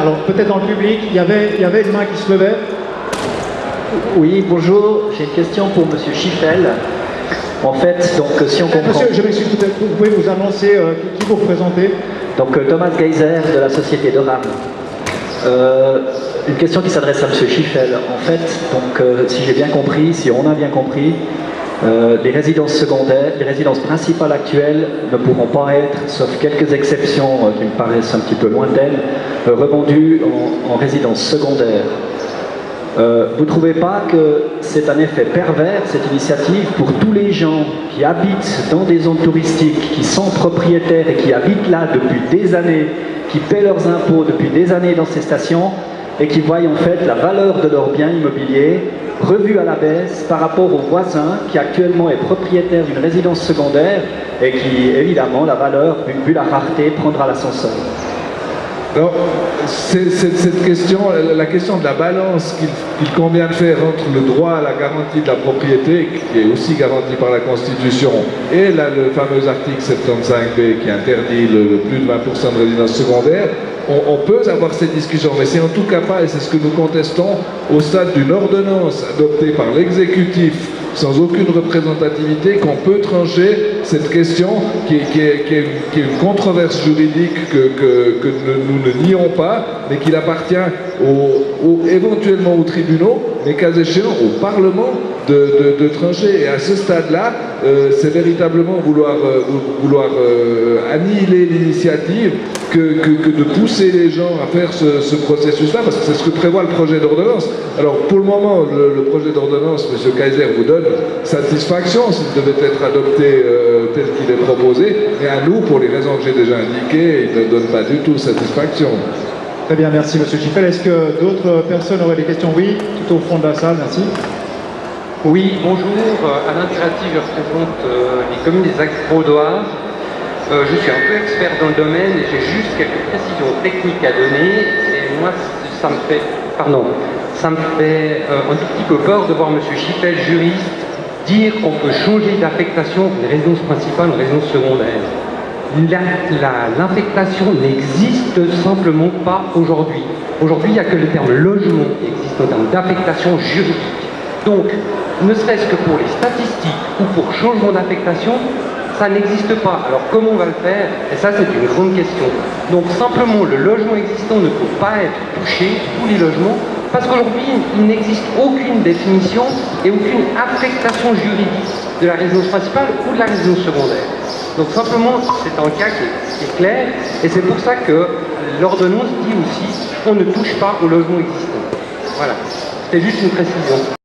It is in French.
Alors peut-être dans le public, il y avait une main qui se levait. Oui, bonjour, j'ai une question pour Monsieur Schiffel. En fait, donc si on comprend... Monsieur, je m'excuse, peut-être vous pouvez vous annoncer qui vous représentez. Donc Thomas Geiser de la société de RAM. Une question qui s'adresse à Monsieur Schiffel. En fait, donc si j'ai bien compris, si on a bien compris, les résidences secondaires, les résidences principales actuelles ne pourront pas être, sauf quelques exceptions qui me paraissent un petit peu lointaines, revendues en résidences secondaires. Vous ne trouvez pas que c'est un effet pervers, cette initiative, pour tous les gens qui habitent dans des zones touristiques, qui sont propriétaires et qui habitent là depuis des années, qui paient leurs impôts depuis des années dans ces stations et qui voient en fait la valeur de leurs biens immobiliers revue à la baisse par rapport au voisin qui actuellement est propriétaire d'une résidence secondaire et qui, évidemment, la valeur, vu la rareté, prendra l'ascenseur. Alors, cette question, la question de la balance qu'il convient de faire entre le droit à la garantie de la propriété, qui est aussi garanti par la Constitution, et là, le fameux article 75B qui interdit le plus de 20% de résidences secondaires, on peut avoir cette discussion, mais c'est en tout cas pas, et c'est ce que nous contestons, au stade d'une ordonnance adoptée par l'exécutif sans aucune représentativité, qu'on peut trancher cette question qui est une controverse juridique que nous ne nions pas, mais qu'il appartient éventuellement aux tribunaux, mais cas échéant au Parlement de trancher. Et à ce stade-là, c'est véritablement vouloir annihiler l'initiative que de pousser les gens à faire ce processus-là, parce que c'est ce que prévoit le projet d'ordonnance. Alors pour le moment, le projet d'ordonnance, M. Kaiser, vous donne satisfaction s'il devait être adopté tel qu'il est proposé, mais à nous, pour les raisons que j'ai déjà indiquées, il ne donne pas du tout satisfaction. Très bien, merci M. Schiffel. Est-ce que d'autres personnes auraient des questions? Oui, tout au fond de la salle, merci. Oui, bonjour. Alain Pirati, je représente les communes des Axes vaudoises. Je suis un peu expert dans le domaine et j'ai juste quelques précisions techniques à donner. Et moi, ça me fait un tout petit peu peur de voir M. Schiffel, juriste, dire qu'on peut changer d'affectation d'une résidence principale en résidence secondaire. L'affectation n'existe simplement pas aujourd'hui. Aujourd'hui, il n'y a que le terme logement qui existe en termes d'affectation juridique. Donc, ne serait-ce que pour les statistiques ou pour changement d'affectation, ça n'existe pas. Alors comment on va le faire? Et ça, c'est une grande question. Donc simplement, le logement existant ne peut pas être touché, tous les logements, parce qu'aujourd'hui, il n'existe aucune définition et aucune affectation juridique de la résidence principale ou de la résidence secondaire. Donc simplement, c'est un cas qui est clair, et c'est pour ça que l'ordonnance dit aussi qu'on ne touche pas au logement existant. Voilà, c'était juste une précision.